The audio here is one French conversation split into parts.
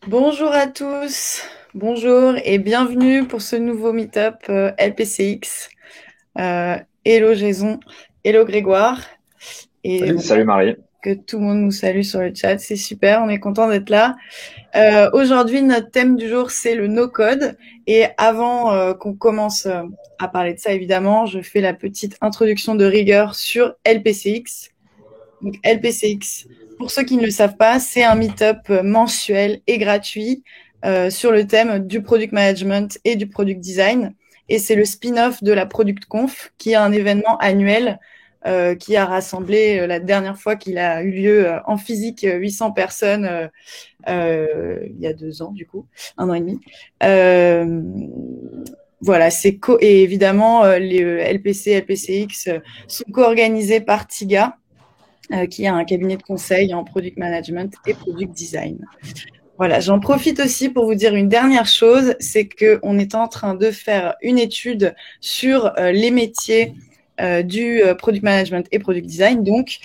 Bonjour à tous, bonjour et bienvenue pour ce nouveau meet-up LPCX. Hello Jason, hello Grégoire et Salut. voilà, Salut Marie. que tout le monde nous salue sur le chat, c'est super, on est content d'être là. Aujourd'hui, notre thème du jour, c'est le no-code et avant qu'on commence à parler de ça, évidemment, je fais la petite introduction de rigueur sur LPCX. Donc, LPCX, pour ceux qui ne le savent pas, c'est un meet-up mensuel et gratuit sur le thème du product management et du product design. Et c'est le spin-off de la Product Conf, qui est un événement annuel qui a rassemblé la dernière fois qu'il a eu lieu en physique 800 personnes il y a 2 ans, du coup, 1 an et demi. Euh, voilà, et évidemment, les LPC, LPCX sont co-organisés par TIGA qui a un cabinet de conseil en product management et product design. Voilà, j'en profite aussi pour vous dire une dernière chose, c'est qu'on est en train de faire une étude sur les métiers du product management et product design, donc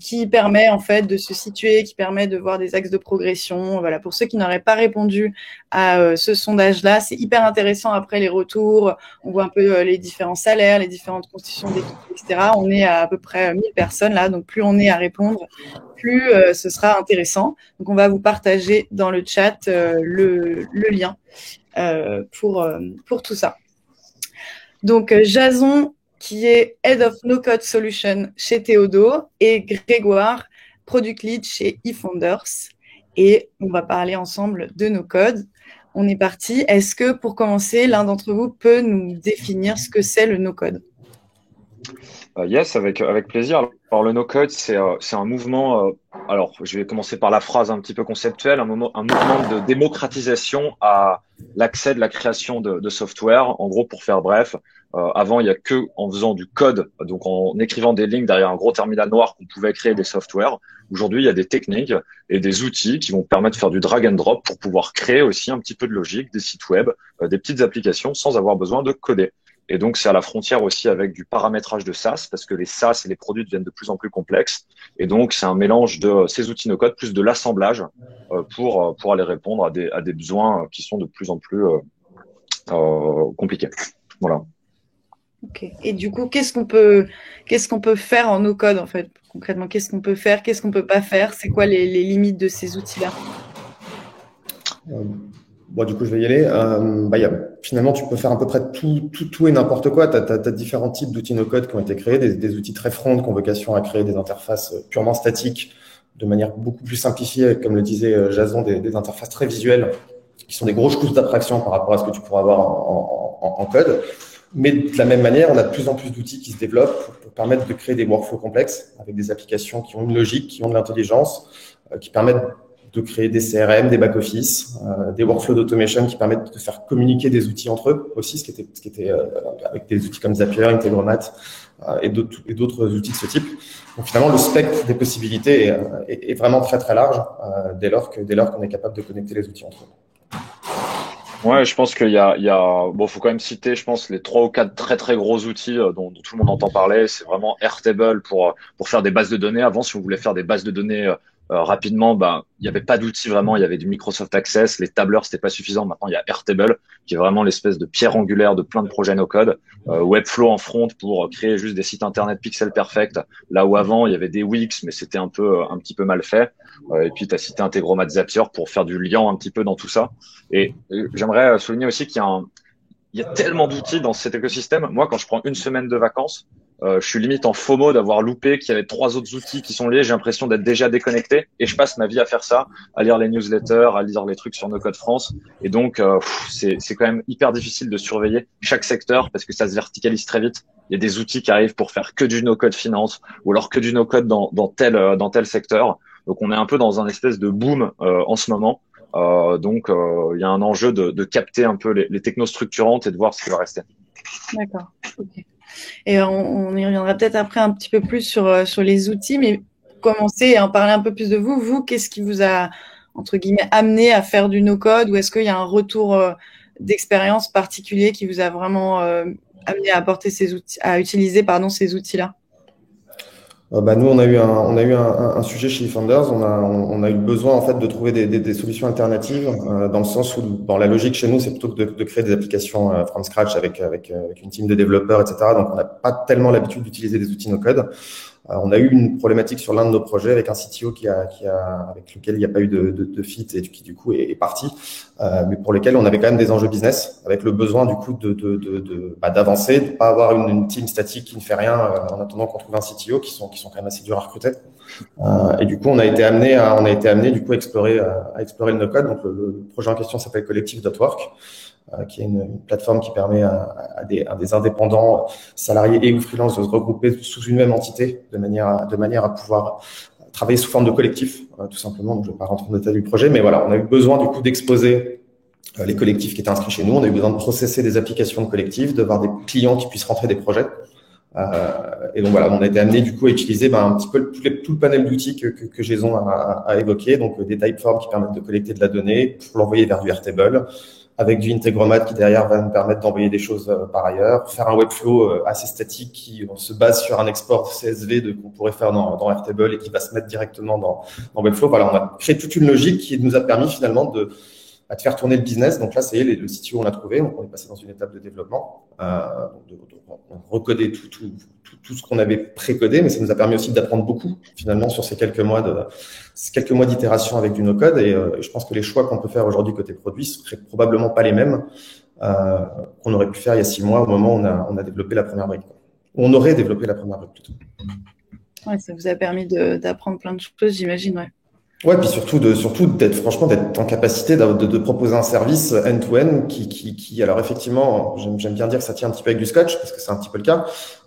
qui permet en fait de se situer, qui permet de voir des axes de progression. Voilà, pour ceux qui n'auraient pas répondu à ce sondage-là, c'est hyper intéressant après les retours. On voit un peu les différents salaires, les différentes constitutions d'équipe, etc. On est à peu près 1000 personnes là, donc plus on est à répondre, plus ce sera intéressant. Donc, on va vous partager dans le chat le lien pour tout ça. Donc, Jason, qui est Head of No Code Solution chez Théodo, et Grégoire, Product Lead chez eFounders. Et on va parler ensemble de No Code. On est parti. Est-ce que, pour commencer, l'un d'entre vous peut nous définir ce que c'est le No Code? Yes, avec plaisir. Alors, le no-code, c'est un mouvement. Alors, je vais commencer par la phrase un petit peu conceptuelle, un mouvement de démocratisation à l'accès de la création de software. En gros, pour faire bref, avant, il y a que en faisant du code, donc en écrivant des lignes derrière un gros terminal noir qu'on pouvait créer des softwares. Aujourd'hui, il y a des techniques et des outils qui vont permettre de faire du drag and drop pour pouvoir créer aussi un petit peu de logique, des sites web, des petites applications sans avoir besoin de coder. Et donc, c'est à la frontière aussi avec du paramétrage de SaaS, parce que les SaaS et les produits deviennent de plus en plus complexes. Et donc, c'est un mélange de ces outils no-code plus de l'assemblage pour aller répondre à des besoins qui sont de plus en plus compliqués. Voilà. Ok. Et du coup, qu'est-ce qu'on peut faire en no code en fait? Concrètement, qu'est-ce qu'on peut faire, qu'est-ce qu'on peut pas faire? C'est quoi les limites de ces outils-là? Euh, Bon, du coup, je vais y aller. Finalement, tu peux faire à peu près tout et n'importe quoi. Tu as différents types d'outils no-code qui ont été créés, des outils très front qui ont vocation à créer des interfaces purement statiques de manière beaucoup plus simplifiée, comme le disait Jason, des interfaces très visuelles qui sont des grosses couches d'abstraction par rapport à ce que tu pourras avoir en code. Mais de la même manière, on a de plus en plus d'outils qui se développent pour permettre de créer des workflows complexes avec des applications qui ont une logique, qui ont de l'intelligence, qui permettent de créer des CRM, des back-office, des workflows d'automation qui permettent de faire communiquer des outils entre eux aussi, ce qui était avec des outils comme Zapier, Integromat et d'autres outils de ce type. Donc finalement, le spectre des possibilités est vraiment très très large dès lors qu'on est capable de connecter les outils entre eux. Ouais, je pense bon, faut quand même citer, je pense, les trois ou quatre très très gros outils dont tout le monde entend parler. C'est vraiment Airtable pour faire des bases de données. Avant, si on voulait faire des bases de données rapidement, ben, il n'y avait pas d'outils vraiment. Il y avait du Microsoft Access, les tableurs, c'était pas suffisant. Maintenant, il y a Airtable, qui est vraiment l'espèce de pierre angulaire de plein de projets no code. Webflow en front pour créer juste des sites internet pixel perfect. Là où avant, il y avait des Wix, mais c'était un petit peu mal fait. Et puis, tu as cité Integromat Zapier pour faire du lien un petit peu dans tout ça. Et j'aimerais souligner aussi il y a tellement d'outils dans cet écosystème. Moi, quand je prends une semaine de vacances, je suis limite en FOMO d'avoir loupé qu'il y avait trois autres outils qui sont liés. J'ai l'impression d'être déjà déconnecté et je passe ma vie à faire ça, à lire les newsletters, à lire les trucs sur No Code France. Et donc, c'est quand même hyper difficile de surveiller chaque secteur parce que ça se verticalise très vite. Il y a des outils qui arrivent pour faire que du no code finance ou alors que du no code dans tel secteur. Donc, on est un peu dans un espèce de boom en ce moment. Il y a un enjeu de capter un peu les technos structurantes et de voir ce qui va rester. D'accord. Ok. Et on y reviendra peut-être après un petit peu plus sur les outils, mais pour commencer à en parler un peu plus de vous. Vous, qu'est-ce qui vous a, entre guillemets, amené à faire du no-code ou est-ce qu'il y a un retour d'expérience particulier qui vous a vraiment amené à apporter ces outils, à utiliser, pardon, ces outils-là? Nous, on a eu un sujet chez eFounders. On a eu besoin en fait de trouver des solutions alternatives dans le sens où, dans la logique chez nous, c'est plutôt que de créer des applications from scratch avec une team de développeurs, etc. Donc, on n'a pas tellement l'habitude d'utiliser des outils no-code. On a eu une problématique sur l'un de nos projets avec un CTO avec lequel il n'y a pas eu de fit et qui du coup est parti, mais pour lequel on avait quand même des enjeux business, avec le besoin du coup d'avancer, de pas avoir une team statique qui ne fait rien en attendant qu'on trouve un CTO qui sont quand même assez durs à recruter. Et du coup, on a été amené du coup à explorer le no-code. Donc le projet en question s'appelle Collective.work. Qui est une plateforme qui permet à des indépendants, salariés et ou freelance de se regrouper sous une même entité de manière à pouvoir travailler sous forme de collectif, tout simplement. Donc, je ne vais pas rentrer dans le détail du projet, mais voilà, on a eu besoin du coup d'exposer les collectifs qui étaient inscrits chez nous. On a eu besoin de processer des applications de collectifs, de voir des clients qui puissent rentrer des projets. Et donc voilà, on a été amené du coup à utiliser un petit peu tout le panel d'outils que Jason a évoqué, donc des typeforms qui permettent de collecter de la donnée pour l'envoyer vers du Airtable, avec du Integromat qui derrière va nous permettre d'envoyer des choses par ailleurs, faire un webflow assez statique qui se base sur un export CSV qu'on pourrait faire dans Airtable et qui va se mettre directement dans Webflow. Voilà, on a créé toute une logique qui nous a permis finalement de faire tourner le business. Donc là, ça y est, le CTO, on l'a trouvé. Donc, on est passé dans une étape de développement, de recoder tout ce qu'on avait précodé, mais ça nous a permis aussi d'apprendre beaucoup, finalement, sur ces quelques mois d'itération avec du no-code. Et je pense que les choix qu'on peut faire aujourd'hui côté produit seraient probablement pas les mêmes qu'on aurait pu faire il y a 6 mois, au moment où on a développé la première brique. On aurait développé la première brique, plutôt. Ouais, ça vous a permis d'apprendre plein de choses, j'imagine, ouais. Ouais, puis surtout d'être en capacité de proposer un service end-to-end qui alors effectivement, j'aime bien dire que ça tient un petit peu avec du scotch parce que c'est un petit peu le cas.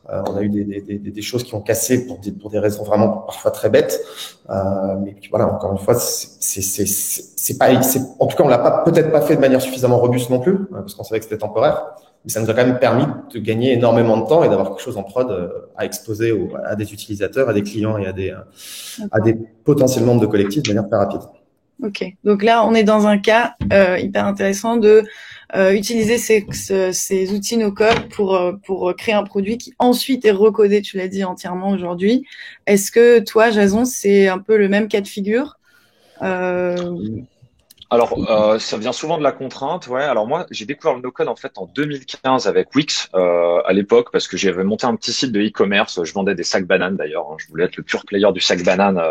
On a eu des choses qui ont cassé pour des raisons vraiment parfois très bêtes. Mais puis voilà, encore une fois, en tout cas, on l'a peut-être pas fait de manière suffisamment robuste non plus, parce qu'on savait que c'était temporaire. Mais ça nous a quand même permis de gagner énormément de temps et d'avoir quelque chose en prod à exposer à des utilisateurs, à des clients et à des potentiels membres de collectifs de manière très rapide. Ok, donc là on est dans un cas hyper intéressant de utiliser ces outils no-code pour créer un produit qui ensuite est recodé, tu l'as dit, entièrement aujourd'hui. Est-ce que toi, Jason, c'est un peu le même cas de figure? Alors, ça vient souvent de la contrainte, ouais. Alors moi, j'ai découvert le no-code en fait en 2015 avec Wix à l'époque parce que j'avais monté un petit site de e-commerce. Je vendais des sacs bananes d'ailleurs, hein. Je voulais être le pur player du sac banane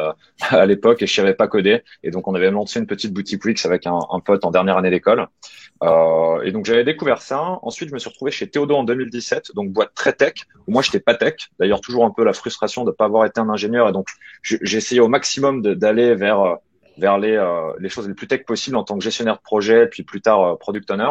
à l'époque et je savais pas coder. Et donc on avait lancé une petite boutique Wix avec un pote en dernière année d'école. Et donc j'avais découvert ça. Ensuite, je me suis retrouvé chez Théodo en 2017, donc boîte très tech. Où moi, j'étais pas tech. D'ailleurs, toujours un peu la frustration de pas avoir été un ingénieur. Et donc j'ai essayé au maximum d'aller vers les choses les plus tech possibles en tant que gestionnaire de projet, puis plus tard product owner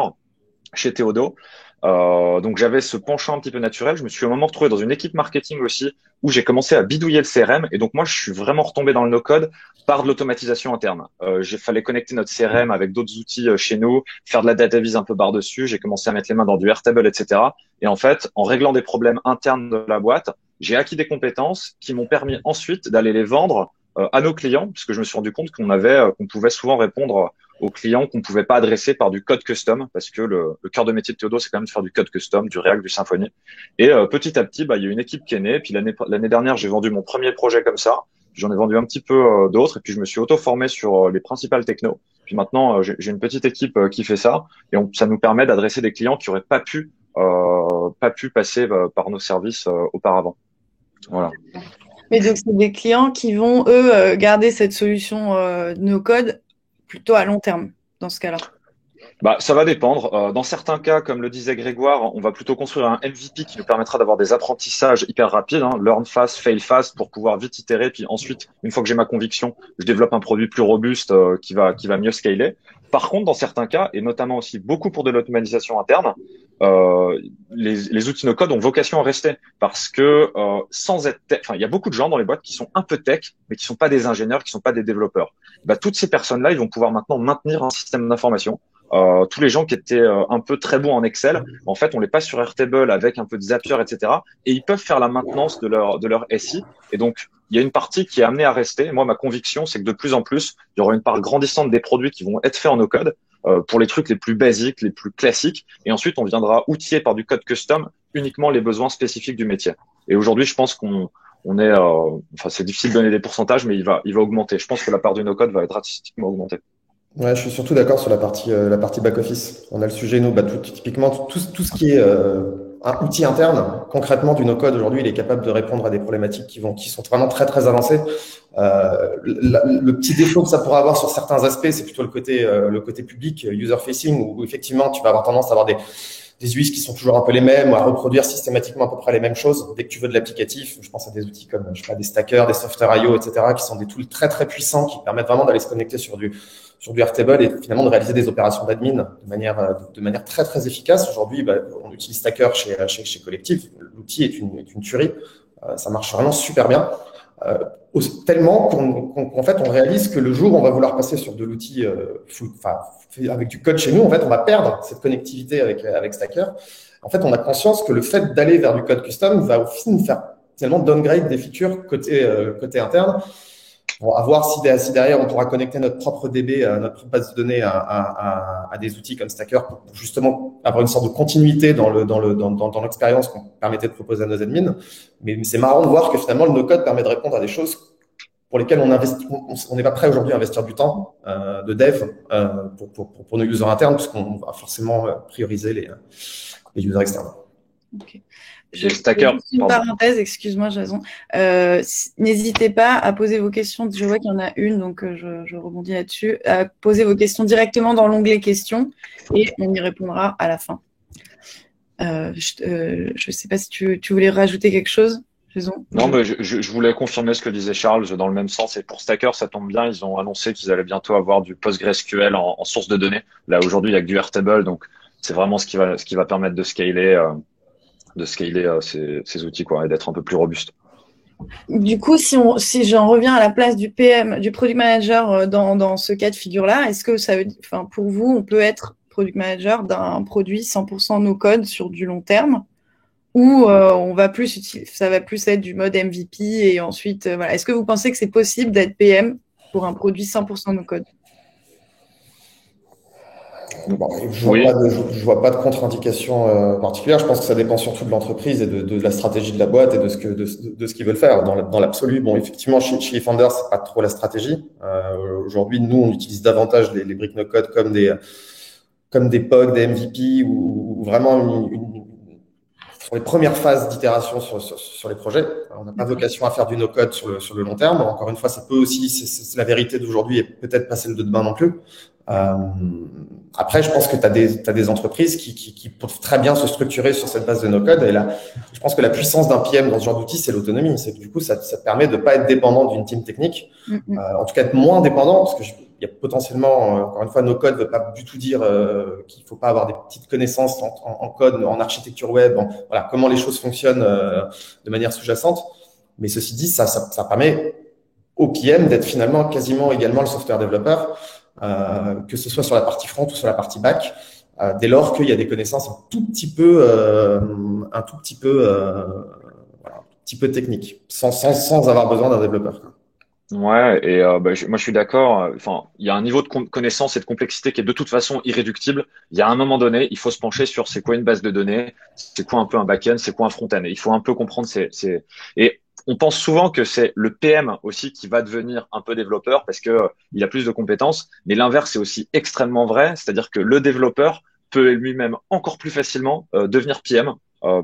chez Théodo. Donc j'avais ce penchant un petit peu naturel. Je me suis au moment retrouvé dans une équipe marketing aussi où j'ai commencé à bidouiller le CRM. Et donc moi, je suis vraiment retombé dans le no-code par de l'automatisation interne. Il fallait connecter notre CRM avec d'autres outils chez nous, faire de la data vise un peu par-dessus. J'ai commencé à mettre les mains dans du Airtable, etc. Et en fait, en réglant des problèmes internes de la boîte, j'ai acquis des compétences qui m'ont permis ensuite d'aller les vendre à nos clients, puisque je me suis rendu compte qu'on pouvait souvent répondre aux clients qu'on pouvait pas adresser par du code custom, parce que le cœur de métier de Théodo, c'est quand même de faire du code custom, du React, du Symfony. Et petit à petit, il y a une équipe qui est née. Puis l'année dernière, j'ai vendu mon premier projet comme ça. J'en ai vendu un petit peu d'autres, et puis je me suis auto-formé sur les principales technos. Puis maintenant, j'ai une petite équipe qui fait ça, et ça nous permet d'adresser des clients qui auraient pas pu passer par nos services auparavant. Voilà. Mais donc, c'est des clients qui vont, eux, garder cette solution no-code plutôt à long terme, dans ce cas-là. Ça va dépendre. Dans certains cas, comme le disait Grégoire, on va plutôt construire un MVP qui nous permettra d'avoir des apprentissages hyper rapides, hein, learn fast, fail fast, pour pouvoir vite itérer. Puis ensuite, une fois que j'ai ma conviction, je développe un produit plus robuste qui va mieux scaler. Par contre, dans certains cas, et notamment aussi beaucoup pour de l'automatisation interne, les outils no-code ont vocation à rester parce que sans être il y a beaucoup de gens dans les boîtes qui sont un peu tech, mais qui sont pas des ingénieurs, qui sont pas des développeurs. Toutes ces personnes-là, ils vont pouvoir maintenant maintenir un système d'information. Tous les gens qui étaient un peu très bons en Excel, en fait, on les passe sur Airtable avec un peu de Zapier, etc. Et ils peuvent faire la maintenance de leur SI. Et donc, il y a une partie qui est amenée à rester. Moi, ma conviction, c'est que de plus en plus, il y aura une part grandissante des produits qui vont être faits en no-code pour les trucs les plus basiques, les plus classiques. Et ensuite, on viendra outiller par du code custom uniquement les besoins spécifiques du métier. Et aujourd'hui, je pense qu'on on est, enfin, c'est difficile de donner des pourcentages, mais il va augmenter. Je pense que la part du no-code va drastiquement augmenter. Ouais, je suis surtout d'accord sur la partie back-office. On a le sujet, nous, typiquement, tout ce qui est un outil interne, concrètement, du no-code, aujourd'hui, il est capable de répondre à des problématiques qui sont vraiment très, très avancées. Le petit défaut que ça pourra avoir sur certains aspects, c'est plutôt le côté public, user-facing, où effectivement, tu vas avoir tendance à avoir des UX qui sont toujours un peu les mêmes, à reproduire systématiquement à peu près les mêmes choses. Dès que tu veux de l'applicatif, je pense à des outils comme, je sais pas, des stackers, des software.io, etc., qui sont des tools très, très puissants qui permettent vraiment d'aller se connecter sur du Airtable et finalement de réaliser des opérations d'admin de manière très, très efficace. Aujourd'hui, on utilise Stacker chez Collectif. L'outil est une tuerie. Ça marche vraiment super bien. Tellement qu'en fait, on réalise que le jour où on va vouloir passer sur de l'outil avec du code chez nous, en fait, on va perdre cette connectivité avec Stacker. En fait, on a conscience que le fait d'aller vers du code custom va aussi nous faire finalement downgrade des features côté interne. Bon, à voir si derrière on pourra connecter notre propre DB, notre base de données à des outils comme Stacker pour justement avoir une sorte de continuité dans l'expérience qu'on permettait de proposer à nos admins. Mais c'est marrant de voir que finalement le no-code permet de répondre à des choses pour lesquelles on n'est pas prêt aujourd'hui à investir du temps de dev pour nos users internes, puisqu'on va forcément prioriser les users externes. Okay. Stacker, une parenthèse, excuse-moi Jason. N'hésitez pas à poser vos questions. Je vois qu'il y en a une, donc je rebondis là-dessus. À poser vos questions directement dans l'onglet questions et on y répondra à la fin. Je ne sais pas si tu voulais rajouter quelque chose, Jason. Non, mais je voulais confirmer ce que disait Charles dans le même sens. Et pour Stacker, ça tombe bien. Ils ont annoncé qu'ils allaient bientôt avoir du PostgreSQL en source de données. Là, aujourd'hui, il y a que du Airtable, donc c'est vraiment ce qui va permettre de scaler ces outils, quoi, et d'être un peu plus robuste. Du coup, si j'en reviens à la place du PM, du product manager dans ce cas de figure-là, est-ce que ça veut dire, enfin, pour vous, on peut être product manager d'un produit 100% no code sur du long terme, ou ça va plus être du mode MVP et ensuite, voilà. Est-ce que vous pensez que c'est possible d'être PM pour un produit 100% no code? Bon, je vois pas de contre-indication particulière. Je pense que ça dépend surtout de l'entreprise et de la stratégie de la boîte et de ce qu'ils veulent faire. Dans l'absolu, bon, effectivement, chez Founders, c'est pas trop la stratégie. Aujourd'hui, nous, on utilise davantage les briques no-code comme des POC, des MVP ou vraiment sur les premières phases d'itération sur les projets. Alors, on n'a pas vocation à faire du no-code sur le long terme. Encore une fois, ça peut aussi, c'est la vérité d'aujourd'hui et peut-être pas celle de demain non plus. Après, je pense que tu as des entreprises qui peuvent très bien se structurer sur cette base de no-code. Et là, je pense que la puissance d'un PM dans ce genre d'outil, c'est l'autonomie. C'est que du coup, ça te permet de pas être dépendant d'une team technique. En tout cas, être moins dépendant, parce que il y a potentiellement, encore une fois, no-code ne veut pas du tout dire qu'il faut pas avoir des petites connaissances en code, en architecture web, voilà, comment les choses fonctionnent de manière sous-jacente. Mais ceci dit, ça permet au PM d'être finalement quasiment également le software développeur. Que ce soit sur la partie front ou sur la partie back, dès lors qu'il y a des connaissances un tout petit peu techniques, sans avoir besoin d'un développeur. Ouais, et moi je suis d'accord. Enfin, il y a un niveau de connaissance et de complexité qui est de toute façon irréductible. Il y a un moment donné, il faut se pencher sur c'est quoi une base de données, c'est quoi un peu un back-end, c'est quoi un front-end. Et il faut un peu comprendre et on pense souvent que c'est le PM aussi qui va devenir un peu développeur parce que il a plus de compétences, mais l'inverse est aussi extrêmement vrai, c'est-à-dire que le développeur peut lui-même encore plus facilement devenir PM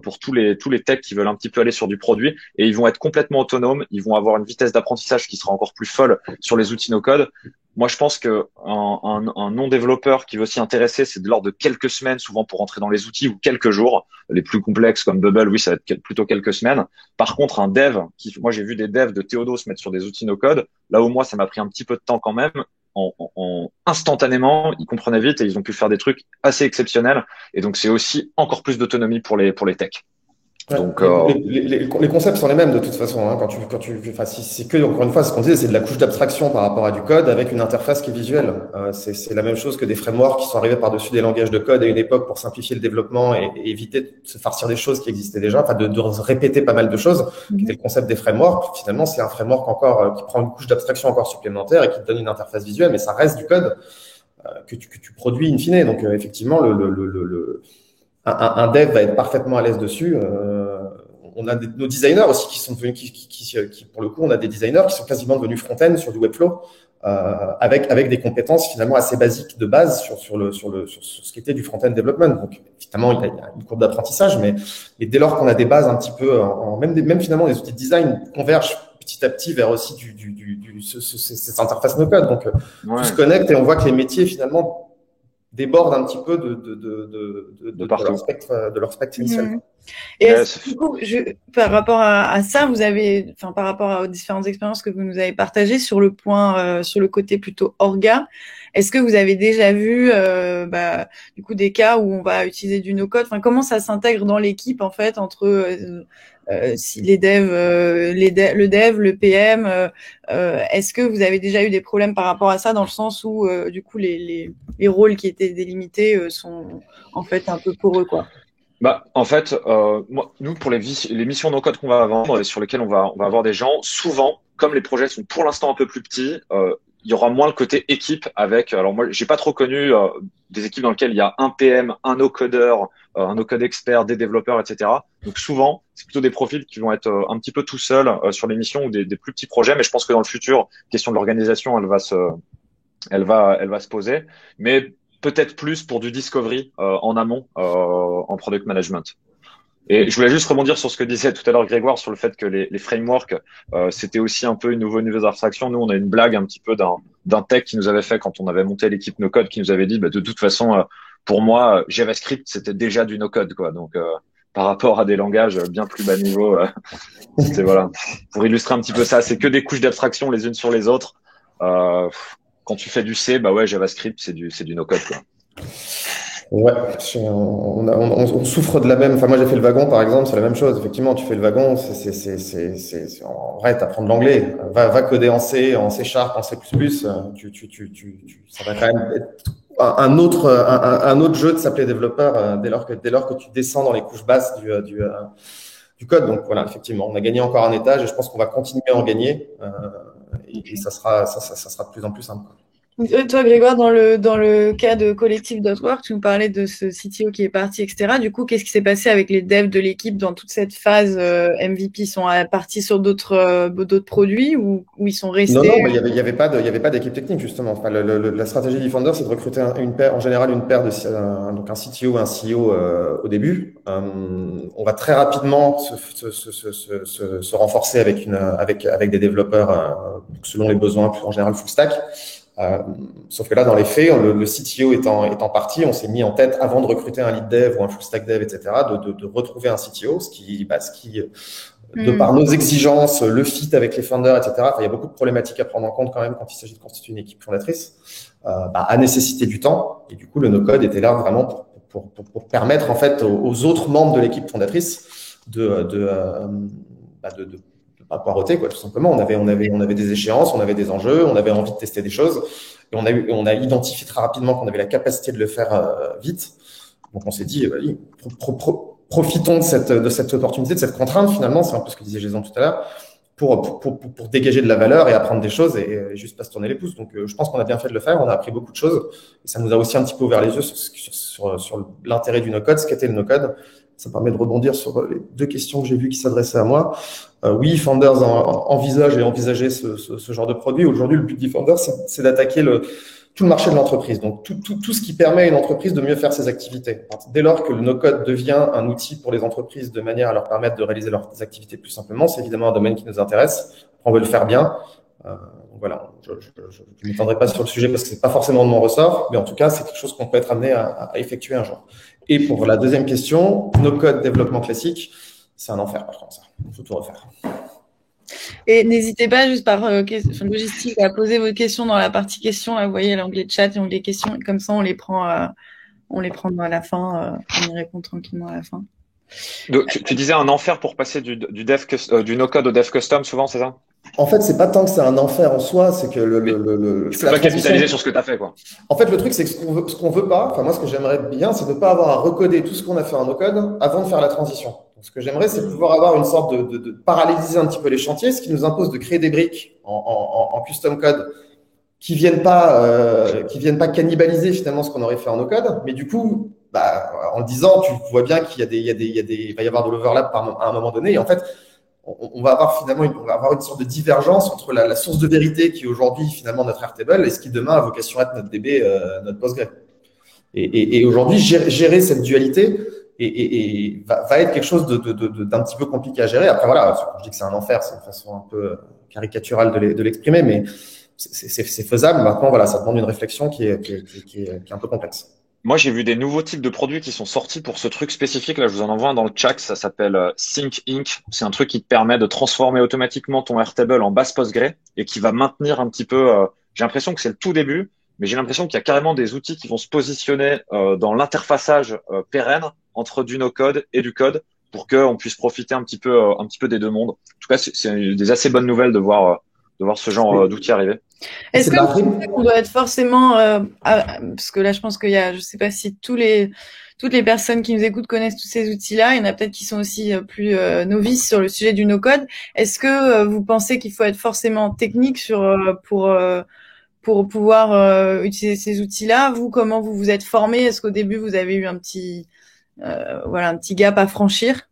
pour tous les techs qui veulent un petit peu aller sur du produit et ils vont être complètement autonomes, ils vont avoir une vitesse d'apprentissage qui sera encore plus folle sur les outils no-code. Moi, je pense que un non-développeur qui veut s'y intéresser, c'est de l'ordre de quelques semaines, souvent pour rentrer dans les outils, ou quelques jours. Les plus complexes comme Bubble, oui, ça va être plutôt quelques semaines. Par contre, un dev, moi j'ai vu des devs de Théodo se mettre sur des outils no-code. Là où moi, ça m'a pris un petit peu de temps quand même. Instantanément, ils comprenaient vite et ils ont pu faire des trucs assez exceptionnels. Et donc, c'est aussi encore plus d'autonomie pour les techs. Ouais, donc, les concepts sont les mêmes de toute façon. Hein, si c'est que, encore une fois, ce qu'on disait, c'est de la couche d'abstraction par rapport à du code avec une interface qui est visuelle. C'est la même chose que des frameworks qui sont arrivés par-dessus des langages de code à une époque pour simplifier le développement et éviter de se farcir des choses qui existaient déjà, enfin de répéter pas mal de choses, qui était le concept des frameworks. Finalement, c'est un framework encore qui prend une couche d'abstraction encore supplémentaire et qui te donne une interface visuelle, mais ça reste du code que tu produis in fine. Donc, effectivement, un dev va être parfaitement à l'aise dessus. on a nos designers aussi qui sont devenus, qui, pour le coup, on a des designers qui sont quasiment devenus front-end sur du Webflow, avec des compétences finalement assez basiques de base sur ce qui était du front-end development. Donc, évidemment, il y a une courbe d'apprentissage, mais dès lors qu'on a des bases un petit peu, même finalement, les outils de design convergent petit à petit vers aussi cette interface no-code. Donc, tout se connecte et on voit que les métiers finalement débordent un petit peu de leur spectre initial. Et du coup, par rapport à ça, par rapport aux différentes expériences que vous nous avez partagées sur le point, sur le côté plutôt orga, est-ce que vous avez déjà vu, du coup, des cas où on va utiliser du no-code? Enfin, comment ça s'intègre dans l'équipe en fait entre si les devs, le dev, le PM, est-ce que vous avez déjà eu des problèmes par rapport à ça dans le sens où du coup les rôles qui étaient délimités sont en fait un peu poreux, quoi? En fait, nous pour les missions no code qu'on va vendre et sur lesquelles on va avoir des gens, souvent, comme les projets sont pour l'instant un peu plus petits, il y aura moins le côté équipe avec. Alors moi, j'ai pas trop connu des équipes dans lesquelles il y a un PM, un no-codeur, un no-code expert, des développeurs, etc. Donc souvent, c'est plutôt des profils qui vont être un petit peu tout seuls sur les missions ou des plus petits projets. Mais je pense que dans le futur, question de l'organisation, elle va se poser. Mais peut-être plus pour du discovery en amont, en product management. Et je voulais juste rebondir sur ce que disait tout à l'heure Grégoire sur le fait que les frameworks, c'était aussi un peu une nouveau niveau d'abstraction. Nous, on a une blague un petit peu d'un tech qui nous avait fait quand on avait monté l'équipe no-code, qui nous avait dit, de toute façon, pour moi, JavaScript, c'était déjà du no-code, quoi. Donc, par rapport à des langages bien plus bas niveau, c'était voilà. Pour illustrer un petit peu ça, c'est que des couches d'abstraction les unes sur les autres. Quand tu fais du C, JavaScript, c'est du no-code, quoi. Ouais, on souffre de la même. Enfin, moi, j'ai fait le wagon, par exemple, c'est la même chose. Effectivement, tu fais le wagon, en vrai, t'apprends de l'anglais. Va coder en C, en C#, en C++. Ça va quand même être un autre jeu de s'appeler développeur dès lors que tu descends dans les couches basses du code. Donc voilà, effectivement, on a gagné encore un étage et je pense qu'on va continuer à en gagner. Et ça sera de plus en plus simple. Toi, Grégoire, dans le cas de Collective.work, tu nous parlais de ce CTO qui est parti, etc. Du coup, qu'est-ce qui s'est passé avec les devs de l'équipe dans toute cette phase MVP? Ils sont partis sur d'autres produits ou ils sont restés? Non, mais il y avait pas d'équipe technique, justement. Enfin, la stratégie d'eFounders, c'est de recruter en général une paire donc un CTO et un CEO au début. On va très rapidement se renforcer avec des développeurs selon les besoins, en général full stack. Sauf que là, dans les faits, le CTO étant parti, on s'est mis en tête, avant de recruter un lead dev ou un full stack dev, etc., de retrouver un CTO, ce qui de par nos exigences, le fit avec les founders, etc., il y a beaucoup de problématiques à prendre en compte quand même quand il s'agit de constituer une équipe fondatrice, a nécessité du temps. Et du coup, le no-code était là vraiment pour permettre en fait aux autres membres de l'équipe fondatrice de pas poireauter, quoi, tout simplement. On avait des échéances, on avait des enjeux, on avait envie de tester des choses, et on a identifié très rapidement qu'on avait la capacité de le faire vite. Donc on s'est dit, profitons de cette opportunité, de cette contrainte. Finalement, c'est un peu ce que disait Jason tout à l'heure, pour dégager de la valeur et apprendre des choses et juste pas se tourner les pouces. Donc je pense qu'on a bien fait de le faire. On a appris beaucoup de choses et ça nous a aussi un petit peu ouvert les yeux sur l'intérêt du no-code, ce qu'était le no-code. Ça me permet de rebondir sur les deux questions que j'ai vues qui s'adressaient à moi. Oui, Founders envisageait ce genre de produit. Aujourd'hui, le but d'eFounders, c'est d'attaquer tout le marché de l'entreprise. Donc, tout ce qui permet à une entreprise de mieux faire ses activités. Dès lors que le no-code devient un outil pour les entreprises de manière à leur permettre de réaliser leurs activités plus simplement, c'est évidemment un domaine qui nous intéresse. On veut le faire bien. Donc voilà, je ne m'étendrai pas sur le sujet parce que c'est pas forcément de mon ressort, mais en tout cas, c'est quelque chose qu'on peut être amené à effectuer un jour. Et pour la deuxième question, no-code développement classique, c'est un enfer par contre, ça. Il faut tout refaire. Et n'hésitez pas, juste par logistique, à poser vos questions dans la partie questions. Là, vous voyez l'onglet chat et l'onglet questions. Comme ça, on les prend à la fin. On y répond tranquillement à la fin. Donc, tu disais un enfer pour passer du no-code au dev custom, souvent, c'est ça? En fait, c'est pas tant que c'est un enfer en soi, c'est que tu peux pas capitaliser sur ce que tu as fait, quoi. En fait, le truc, c'est que ce qu'on veut pas, enfin, moi, ce que j'aimerais bien, c'est de pas avoir à recoder tout ce qu'on a fait en no-code avant de faire la transition. Donc, ce que j'aimerais, c'est pouvoir avoir une sorte de paralléliser un petit peu les chantiers, ce qui nous impose de créer des briques en custom code qui viennent pas cannibaliser finalement ce qu'on aurait fait en no-code, mais du coup, en le disant, tu vois bien qu'il y a il va y avoir de l'overlap à un moment donné. Et en fait, on va avoir finalement on va avoir une sorte de divergence entre la source de vérité qui est aujourd'hui finalement notre Airtable et ce qui demain a vocation à être notre DB, notre Postgre. Et aujourd'hui, gérer cette dualité va être quelque chose d'un petit peu compliqué à gérer. Après, voilà, je dis que c'est un enfer, c'est une façon un peu caricaturale de l'exprimer, mais c'est faisable. Maintenant, voilà, ça demande une réflexion qui est un peu complexe. Moi, j'ai vu des nouveaux types de produits qui sont sortis pour ce truc spécifique. Là, je vous en envoie un dans le chat. Ça s'appelle Sync Inc. C'est un truc qui te permet de transformer automatiquement ton Airtable en base Postgre et qui va maintenir un petit peu. J'ai l'impression que c'est le tout début, mais j'ai l'impression qu'il y a carrément des outils qui vont se positionner dans l'interfaçage pérenne entre du no-code et du code pour qu'on puisse profiter un petit peu des deux mondes. En tout cas, c'est des assez bonnes nouvelles de voir ce genre d'outils arriver. Est-ce que on doit être forcément, parce que là, je pense qu'il y a, je sais pas si toutes les personnes qui nous écoutent connaissent tous ces outils-là. Il y en a peut-être qui sont aussi plus novices sur le sujet du no-code. Est-ce que vous pensez qu'il faut être forcément technique pour pouvoir utiliser ces outils-là? Vous, comment vous vous êtes formé? Est-ce qu'au début vous avez eu un petit gap à franchir?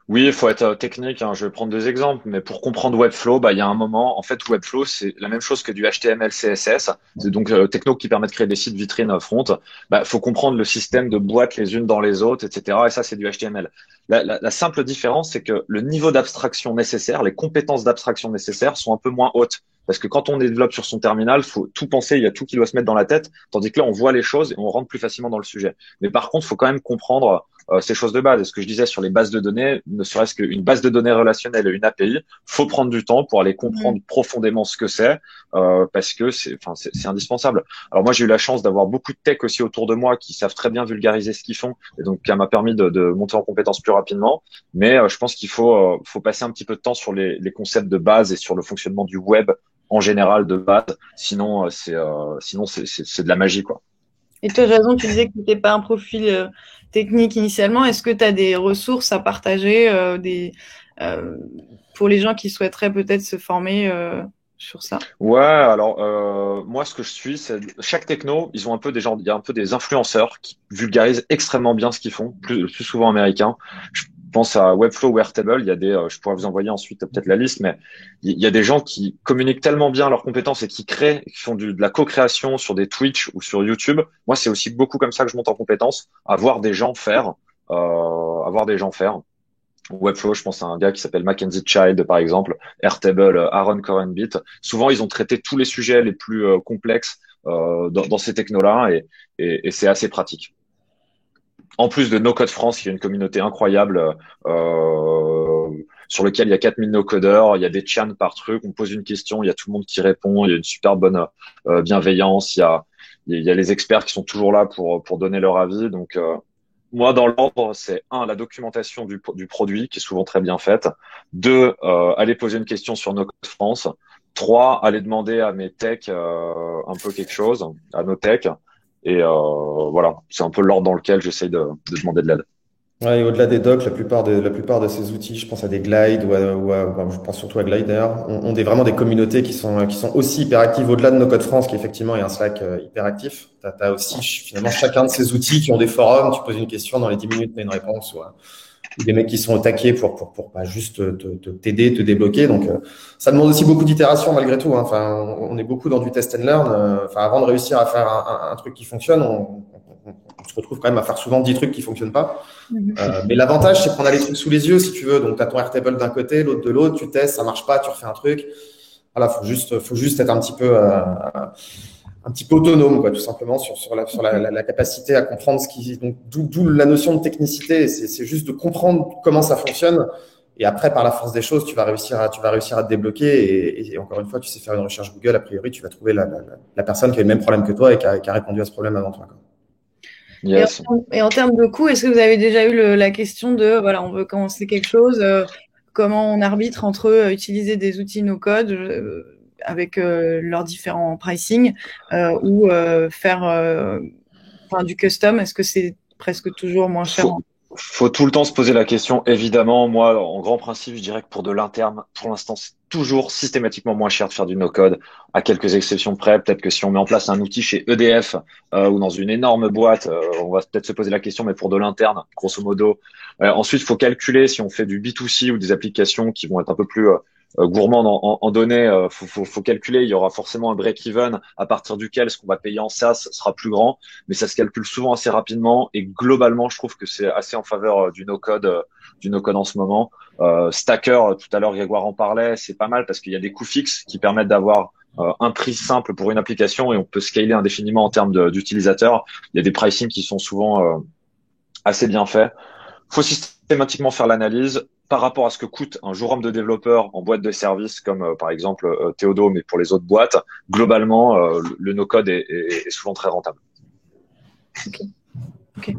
Oui, il faut être technique, hein. Je vais prendre deux exemples, mais pour comprendre Webflow, bah, il y a un moment, en fait, Webflow, c'est la même chose que du HTML, CSS. C'est donc techno qui permet de créer des sites vitrines front. Bah, faut comprendre le système de boîtes les unes dans les autres, etc. Et ça, c'est du HTML. La simple différence, c'est que le niveau d'abstraction nécessaire, les compétences d'abstraction nécessaires sont un peu moins hautes. Parce que quand on développe sur son terminal, faut tout penser, il y a tout qui doit se mettre dans la tête, tandis que là, on voit les choses et on rentre plus facilement dans le sujet. Mais par contre, faut quand même comprendre ces choses de base. Et ce que je disais sur les bases de données, ne serait-ce qu'une base de données relationnelle et une API, faut prendre du temps pour aller comprendre profondément ce que c'est, parce que c'est indispensable. Alors moi, j'ai eu la chance d'avoir beaucoup de tech aussi autour de moi qui savent très bien vulgariser ce qu'ils font, et donc ça m'a permis de monter en compétences plus rapidement. Mais je pense qu'il faut passer un petit peu de temps sur les concepts de base et sur le fonctionnement du web en général de base. Sinon, c'est de la magie, quoi. Et toi, Jason, tu disais que tu n'étais pas un profil technique initialement. Est-ce que tu as des ressources à partager pour les gens qui souhaiteraient peut-être se former sur ça? Ouais, alors moi ce que je suis, c'est chaque techno, ils ont un peu des gens, il y a un peu des influenceurs qui vulgarisent extrêmement bien ce qu'ils font, le plus souvent américains. Je pense à Webflow ou Airtable, il y a je pourrais vous envoyer ensuite peut-être la liste, mais il y a des gens qui communiquent tellement bien leurs compétences et qui créent, qui font de la co-création sur des Twitch ou sur YouTube. Moi, c'est aussi beaucoup comme ça que je monte en compétences, à voir des gens faire, à voir des gens faire. Webflow, je pense à un gars qui s'appelle Mackenzie Child, par exemple, Airtable, Aaron Corenbit. Souvent, ils ont traité tous les sujets les plus complexes dans ces technos-là et c'est assez pratique. En plus de No Code France, qui est une communauté incroyable sur lequel il y a 4000 no-codeurs, il y a des chans par truc, on pose une question, il y a tout le monde qui répond, il y a une super bonne bienveillance, il y a les experts qui sont toujours là pour donner leur avis. Donc, moi, dans l'ordre, c'est la documentation du produit qui est souvent très bien faite. 2, aller poser une question sur No Code France. 3, aller demander à mes techs un peu quelque chose, à nos techs. Et voilà, c'est un peu l'ordre dans lequel j'essaye de demander de l'aide. Ouais, et au-delà des docs, la plupart de ces outils, je pense à des Glide je pense surtout à Glider, ont vraiment des communautés qui sont aussi hyper actives au-delà de No Code France, qui effectivement est un Slack hyper actif. T'as aussi finalement chacun de ces outils qui ont des forums, tu poses une question, dans les 10 minutes, mais une réponse, ou des mecs qui sont au taquet pour juste t'aider, te débloquer. Donc, ça demande aussi beaucoup d'itération malgré tout, hein. Enfin, on est beaucoup dans du test and learn. Enfin, avant de réussir à faire un truc qui fonctionne, on se retrouve quand même à faire souvent 10 trucs qui fonctionnent pas. Mais l'avantage, c'est qu'on a les trucs sous les yeux, si tu veux. Donc, tu as ton Airtable d'un côté, l'autre de l'autre, tu testes, ça marche pas, tu refais un truc. Voilà, faut juste être un petit peu autonome, quoi, tout simplement, sur la capacité à comprendre donc, d'où la notion de technicité. C'est juste de comprendre comment ça fonctionne. Et après, par la force des choses, tu vas réussir à te débloquer. Et encore une fois, tu sais faire une recherche Google, a priori, tu vas trouver la personne qui a le même problème que toi et qui a répondu à ce problème avant toi, quoi. Yes. Et en termes de coût, est-ce que vous avez déjà eu la question de, voilà, on veut commencer quelque chose, comment on arbitre entre utiliser des outils no-code avec leurs différents pricing ou faire du custom? Est-ce que c'est presque toujours moins cher? Faut tout le temps se poser la question. Évidemment, moi, en grand principe, je dirais que pour de l'interne, pour l'instant, c'est toujours systématiquement moins cher de faire du no-code, à quelques exceptions près. Peut-être que si on met en place un outil chez EDF ou dans une énorme boîte, on va peut-être se poser la question, mais pour de l'interne, grosso modo. Ensuite, il faut calculer si on fait du B2C ou des applications qui vont être un peu plus gourmandes en données. Faut calculer. Il y aura forcément un break-even à partir duquel ce qu'on va payer en SaaS sera plus grand, mais ça se calcule souvent assez rapidement et globalement, je trouve que c'est assez en faveur du no-code en ce moment. Stacker, tout à l'heure, Grégoire en parlait, c'est pas mal parce qu'il y a des coûts fixes qui permettent d'avoir un prix simple pour une application et on peut scaler indéfiniment en termes d'utilisateurs. Il y a des pricing qui sont souvent assez bien faits. Faut systématiquement faire l'analyse par rapport à ce que coûte un jour homme de développeur en boîte de service comme par exemple Théodo, mais pour les autres boîtes. Globalement, le no-code est souvent très rentable. Okay. Okay.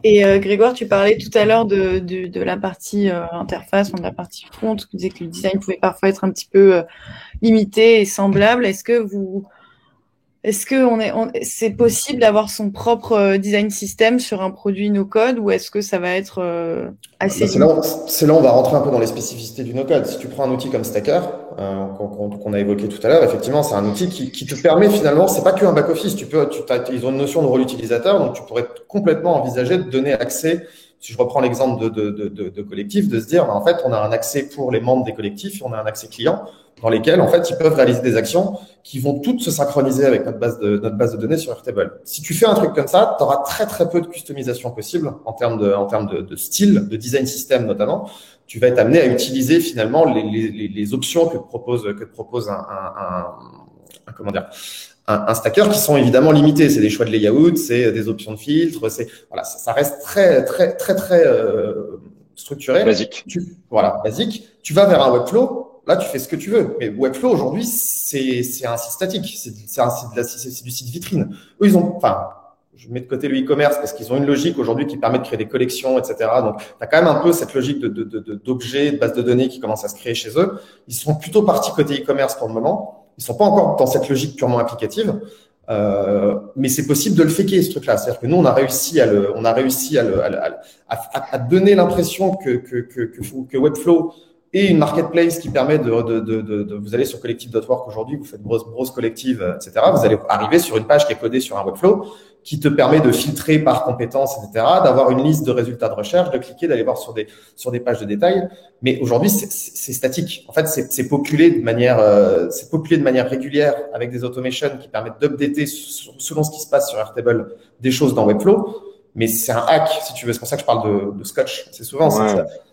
Et Grégoire, tu parlais tout à l'heure de la partie interface, de la partie front. Tu disais que le design pouvait parfois être un petit peu limité et semblable. Est-ce que c'est possible d'avoir son propre design system sur un produit no-code ou est-ce que ça va être assez c'est là où on va rentrer un peu dans les spécificités du no-code. Si tu prends un outil comme Stacker, qu'on a évoqué tout à l'heure, effectivement, c'est un outil qui te permet finalement, c'est pas qu'un back-office. Ils ont une notion de rôle utilisateur, donc tu pourrais complètement envisager de donner accès. Si je reprends l'exemple de collectif, de se dire, en fait, on a un accès pour les membres des collectifs, on a un accès client dans lesquels, en fait, ils peuvent réaliser des actions qui vont toutes se synchroniser avec notre base de données sur Airtable. Si tu fais un truc comme ça, tu auras très, très peu de customisation possible en termes de style, de design system notamment. Tu vas être amené à utiliser finalement les options que te propose un stacker qui sont évidemment limités. C'est des choix de layout, c'est des options de filtre, voilà, ça reste très, très, très, très structuré. Basique. Basique. Tu vas vers un Webflow. Là, tu fais ce que tu veux. Mais Webflow, aujourd'hui, c'est un site statique. C'est du site vitrine. Eux, je mets de côté le e-commerce parce qu'ils ont une logique aujourd'hui qui permet de créer des collections, etc. Donc, tu as quand même un peu cette logique d'objets, de base de données qui commence à se créer chez eux. Ils sont plutôt partis côté e-commerce pour le moment. Ils sont pas encore dans cette logique purement applicative. Mais c'est possible de le faker, ce truc-là. C'est-à-dire que nous, on a réussi à donner l'impression que Webflow et une marketplace qui permet vous allez sur collective.work aujourd'hui, vous faites grosse collective, etc. Vous allez arriver sur une page qui est codée sur un Webflow qui te permet de filtrer par compétences, etc., d'avoir une liste de résultats de recherche, de cliquer, d'aller voir sur des pages de détail. Mais aujourd'hui, c'est statique. En fait, c'est populé de manière régulière avec des automations qui permettent d'updater selon ce qui se passe sur Airtable des choses dans Webflow. Mais c'est un hack, si tu veux. C'est pour ça que je parle de Scotch. C'est souvent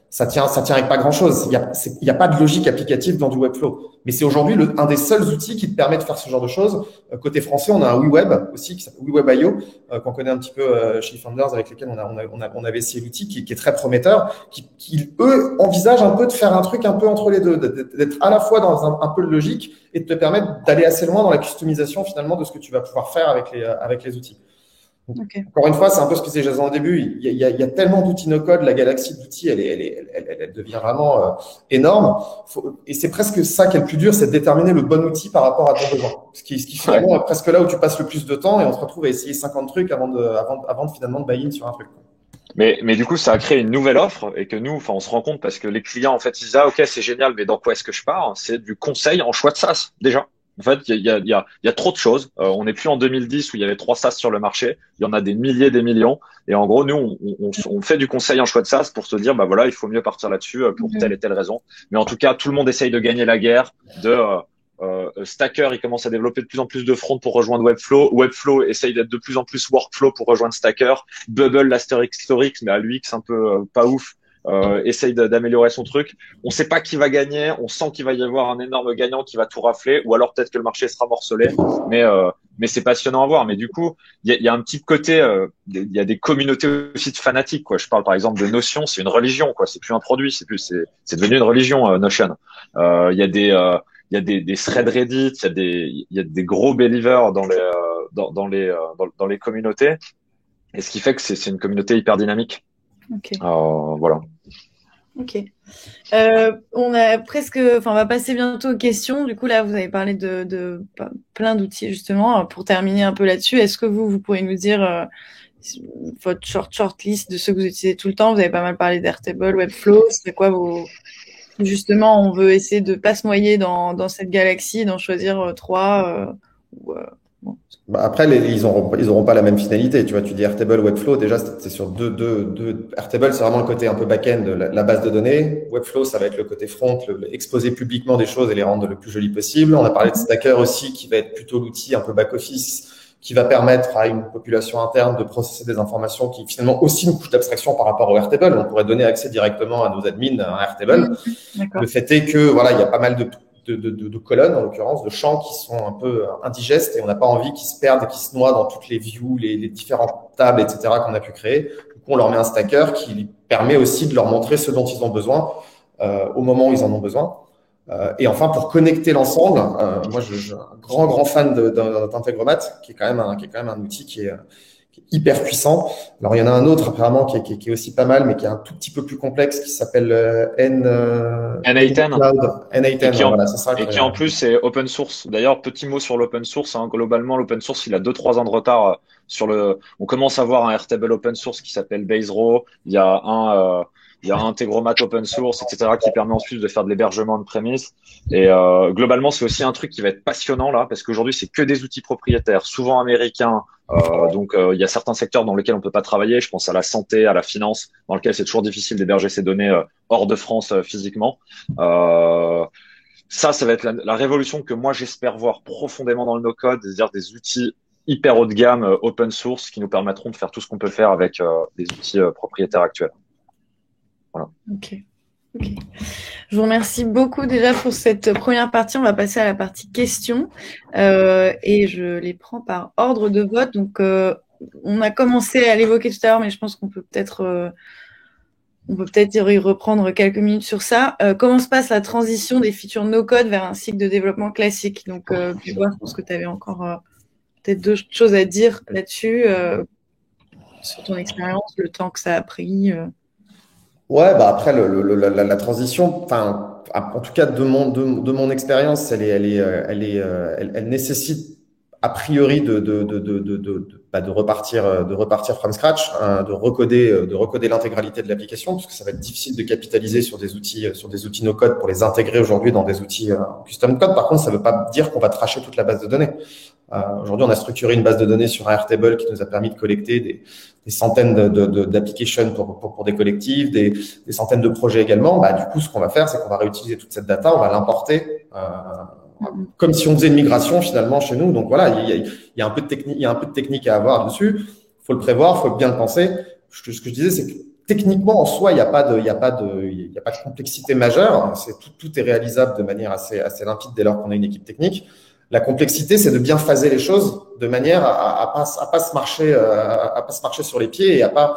ça tient avec pas grand chose. Il y a pas de logique applicative dans du Webflow. Mais c'est aujourd'hui un des seuls outils qui te permet de faire ce genre de choses. Côté français, on a un WeWeb aussi, qui s'appelle WeWeb.io, qu'on connaît un petit peu chez Founders, avec lesquels on avait essayé l'outil, qui est très prometteur, qui eux envisagent un peu de faire un truc un peu entre les deux, d'être à la fois dans un peu de logique et de te permettre d'aller assez loin dans la customisation finalement de ce que tu vas pouvoir faire avec les outils. Okay. Encore une fois, c'est un peu ce que disait Jason au début. Il y a tellement d'outils no-code, la galaxie d'outils, elle devient vraiment énorme. Et c'est presque ça qui est le plus dur, c'est de déterminer le bon outil par rapport à ton besoin. Ce qui finalement est presque là où tu passes le plus de temps et on se retrouve à essayer 50 trucs avant de finalement de buy-in sur un truc. Mais du coup, ça a créé une nouvelle offre et que nous, on se rend compte parce que les clients, en fait, ils disent, ah, ok, c'est génial, mais dans quoi est-ce que je pars? C'est du conseil en choix de SaaS, déjà. En fait, il y a trop de choses. On n'est plus en 2010 où il y avait 3 SaaS sur le marché. Il y en a des milliers, des millions. Et en gros, nous, on fait du conseil en choix de SaaS pour se dire, bah voilà, il faut mieux partir là-dessus pour telle et telle raison. Mais en tout cas, tout le monde essaye de gagner la guerre. Stacker, il commence à développer de plus en plus de front pour rejoindre Webflow. Webflow essaye d'être de plus en plus workflow pour rejoindre Stacker. Bubble, l'Asterix, mais à l'UX un peu pas ouf. Essaye d'améliorer son truc. On sait pas qui va gagner. On sent qu'il va y avoir un énorme gagnant qui va tout rafler, ou alors peut-être que le marché sera morcelé. Mais c'est passionnant à voir. Mais du coup, il y a un petit côté, il y a des communautés aussi de fanatiques, quoi. Je parle par exemple de Notion, c'est une religion, quoi. C'est plus un produit, c'est devenu une religion, Notion. Il y a des threads Reddit, il y a des gros believers dans les communautés. Et ce qui fait que c'est une communauté hyper dynamique. Okay. Voilà. Ok. On va passer bientôt aux questions. Du coup, là, vous avez parlé de plein d'outils, justement. Pour terminer un peu là-dessus, est-ce que vous pourriez nous dire votre shortlist de ceux que vous utilisez tout le temps. Vous avez pas mal parlé d'Airtable, Webflow. C'est quoi justement, on veut essayer de pas se noyer dans cette galaxie, d'en choisir 3 bon. Bah, après, ils auront pas la même finalité. Tu vois, tu dis Airtable, Webflow, déjà, c'est sur deux. Airtable, c'est vraiment le côté un peu back-end, la base de données. Webflow, ça va être le côté front, exposer publiquement des choses et les rendre le plus joli possible. On a parlé de Stacker aussi, qui va être plutôt l'outil un peu back-office, qui va permettre à une population interne de processer des informations qui finalement aussi une couche d'abstraction par rapport au Airtable. On pourrait donner accès directement à nos admins à Airtable. Le fait est que, voilà, il y a pas mal de colonnes, en l'occurrence, de champs qui sont un peu indigestes et on n'a pas envie qu'ils se perdent et qu'ils se noient dans toutes les views, les différentes tables, etc. qu'on a pu créer. Du coup, on leur met un stacker qui permet aussi de leur montrer ce dont ils ont besoin au moment où ils en ont besoin. Et enfin, pour connecter l'ensemble, moi, je suis un grand fan d'Integromat, qui est quand même un outil qui est hyper puissant. Alors, il y en a un autre apparemment qui est aussi pas mal, mais qui est un tout petit peu plus complexe, qui s'appelle N8N. N8N, voilà, c'est ça. Et qui en plus est open source. D'ailleurs, petit mot sur l'open source. Globalement, l'open source, il a 2-3 ans de retard On commence à voir un Airtable open source qui s'appelle Baserot. Il y a un Integromat open source, etc., qui permet ensuite de faire de l'hébergement de prémices. Et globalement, c'est aussi un truc qui va être passionnant là, parce qu'aujourd'hui, c'est que des outils propriétaires, souvent américains. Donc, il y a certains secteurs dans lesquels on peut pas travailler. Je pense à la santé, à la finance, dans lequel c'est toujours difficile d'héberger ces données hors de France physiquement. Ça va être la révolution que moi j'espère voir profondément dans le no-code, c'est-à-dire des outils hyper haut de gamme, open source, qui nous permettront de faire tout ce qu'on peut faire avec des outils propriétaires actuels. Voilà. Ok. Je vous remercie beaucoup déjà pour cette première partie. On va passer à la partie questions et je les prends par ordre de vote. Donc, on a commencé à l'évoquer tout à l'heure, mais je pense qu'on peut peut-être y reprendre quelques minutes sur ça. Comment se passe la transition des features no-code vers un cycle de développement classique? Donc, je pense que tu avais encore peut-être d'autres choses à dire là-dessus, sur ton expérience, le temps que ça a pris. Ouais, bah après la transition, enfin, en tout cas de mon expérience, elle nécessite a priori de repartir from scratch, de recoder l'intégralité de l'application, parce que ça va être difficile de capitaliser sur des outils no code pour les intégrer aujourd'hui dans des outils custom code. Par contre, ça ne veut pas dire qu'on va tracher toute la base de données. Aujourd'hui, on a structuré une base de données sur Airtable qui nous a permis de collecter des centaines d'applications pour des collectifs, des centaines de projets également. Bah, du coup, ce qu'on va faire, c'est qu'on va réutiliser toute cette data, on va l'importer comme si on faisait une migration finalement chez nous. Donc voilà, il y a un peu de technique à avoir dessus. Faut le prévoir, faut bien le penser. Ce que je disais, c'est que techniquement en soi, il n'y a pas de complexité majeure. Tout est réalisable de manière assez limpide dès lors qu'on a une équipe technique. La complexité, c'est de bien phaser les choses de manière à pas se marcher sur les pieds et à pas.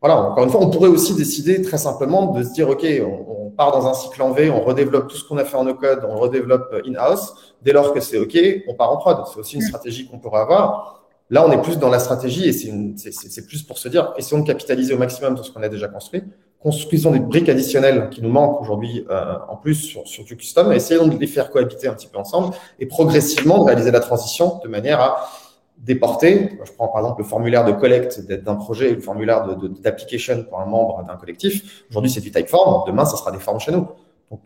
Voilà, encore une fois, on pourrait aussi décider très simplement de se dire, OK, on part dans un cycle en V, on redéveloppe tout ce qu'on a fait en no-code, on redéveloppe in-house. Dès lors que c'est OK, on part en prod. C'est aussi une stratégie qu'on pourrait avoir. Là, on est plus dans la stratégie et c'est plus pour se dire, essayons de capitaliser au maximum tout ce qu'on a déjà construit. Construisons des briques additionnelles qui nous manquent aujourd'hui en plus sur du custom. Essayons de les faire cohabiter un petit peu ensemble et progressivement de réaliser la transition de manière à déporter. Je prends par exemple le formulaire de collecte d'un projet et le formulaire d'application pour un membre d'un collectif. Aujourd'hui, c'est du Typeform. Demain, ça sera des formes chez nous. Donc,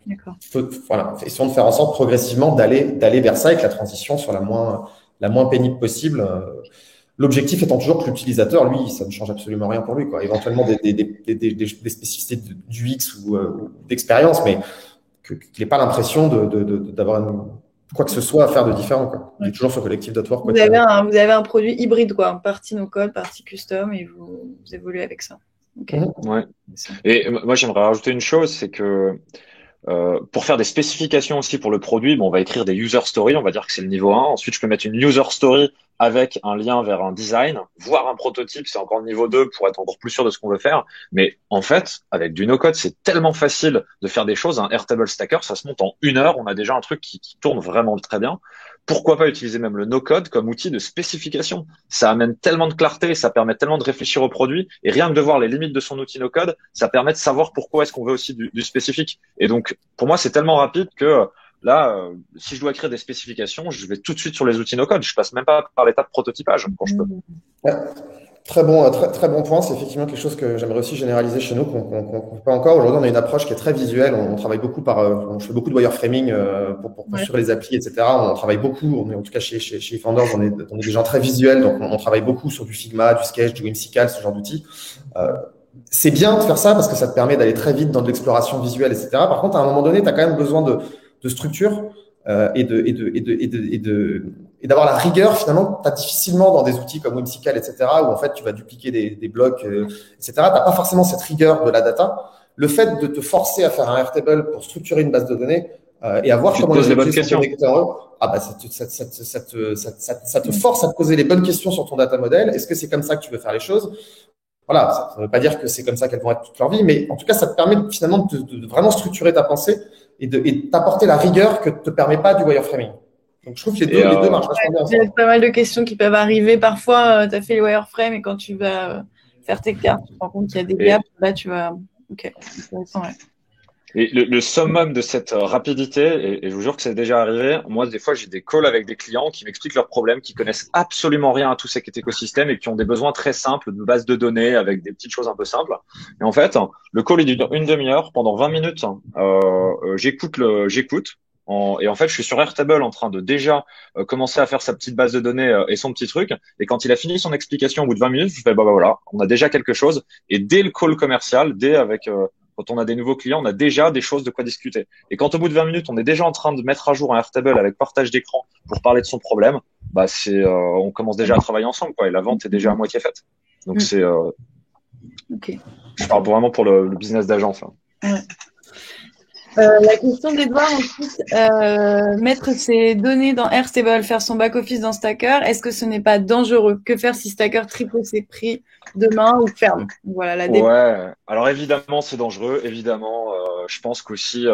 voilà, essayons de faire en sorte progressivement d'aller vers ça et que la transition soit la moins pénible possible. L'objectif étant toujours que l'utilisateur, lui, ça ne change absolument rien pour lui, quoi. Éventuellement des spécificités du X ou d'expérience, mais qu'il n'ait pas l'impression d'avoir quoi que ce soit à faire de différent, quoi. Il est toujours sur collectif.work. Vous avez un produit hybride, quoi, partie no code, partie custom, et vous évoluez avec ça. Okay. Ouais. Et moi, j'aimerais rajouter une chose, c'est que pour faire des spécifications aussi pour le produit, on va écrire des user stories, on va dire que c'est le niveau 1. Ensuite, je peux mettre une user story avec un lien vers un design, voire un prototype, c'est encore le niveau 2 pour être encore plus sûr de ce qu'on veut faire. Mais en fait, avec du no-code, c'est tellement facile de faire des choses. Un Airtable Stacker, ça se monte en 1 heure. On a déjà un truc qui tourne vraiment très bien. Pourquoi pas utiliser même le no-code comme outil de spécification? Ça amène tellement de clarté, ça permet tellement de réfléchir au produit, et rien que de voir les limites de son outil no-code, ça permet de savoir pourquoi est-ce qu'on veut aussi du spécifique. Et donc, pour moi, c'est tellement rapide que là, si je dois écrire des spécifications, je vais tout de suite sur les outils no-code. Je passe même pas par l'étape prototypage quand je peux. très bon point. C'est effectivement quelque chose que j'aimerais aussi généraliser chez nous, qu'on fait pas encore. Aujourd'hui, on a une approche qui est très visuelle. On travaille beaucoup je fais beaucoup de wireframing pour Ouais. construire les applis, etc. On travaille beaucoup. En tout cas chez Founders, on est des gens très visuels, donc on travaille beaucoup sur du Figma, du Sketch, du Whimsical, ce genre d'outils. Euh, c'est bien de faire ça parce que ça te permet d'aller très vite dans de l'exploration visuelle, etc. Par contre, à un moment donné, tu as quand même besoin de structure et d'avoir la rigueur. Finalement, tu as difficilement dans des outils comme Whimsical, etc., où en fait tu vas dupliquer des blocs, etc. Tu n'as pas forcément cette rigueur de la data. Le fait de te forcer à faire un Airtable pour structurer une base de données et à voir Tu te comment poses les les bonnes objets sont questions. connectés en eux, ça te force à te poser les bonnes questions sur ton data model. Est-ce que c'est comme ça que tu veux faire les choses? Voilà, ça ne veut pas dire que c'est comme ça qu'elles vont être toute leur vie, mais en tout cas, ça te permet finalement de vraiment structurer ta pensée et de t'apporter la rigueur que ne te permet pas du wireframing. Donc, je trouve que les deux marchent vachement bien Il y ensemble. a pas mal de questions qui peuvent arriver. Parfois, tu as fait les wireframes et quand tu vas faire tes cartes, tu te rends compte qu'il y a des Et, gaps. Là, tu vas. Ok, intéressant, ouais. Et le summum de cette rapidité, et je vous jure que c'est déjà arrivé, moi, des fois, j'ai des calls avec des clients qui m'expliquent leurs problèmes, qui connaissent absolument rien à tout cet écosystème et qui ont des besoins très simples de base de données avec des petites choses un peu simples. Et en fait, le call, il dure une demi-heure. Pendant 20 minutes, j'écoute. Et en fait, je suis sur Airtable en train de déjà commencer à faire sa petite base de données et son petit truc. Et quand il a fini son explication au bout de 20 minutes, je fais, bah voilà, on a déjà quelque chose. Et dès le call commercial, quand on a des nouveaux clients, on a déjà des choses de quoi discuter. Et quand au bout de 20 minutes, on est déjà en train de mettre à jour un Airtable avec partage d'écran pour parler de son problème, bah on commence déjà à travailler ensemble, quoi. Et la vente est déjà à moitié faite. Donc Ok. je parle vraiment pour le business d'agence. Ouais. La question d'Edouard ensuite, mettre ses données dans Airtable, faire son back-office dans Stacker, est-ce que ce n'est pas dangereux? Que faire si Stacker triple ses prix demain ou ferme? Voilà la débat. Ouais, alors évidemment c'est dangereux, évidemment. Je pense qu'aussi,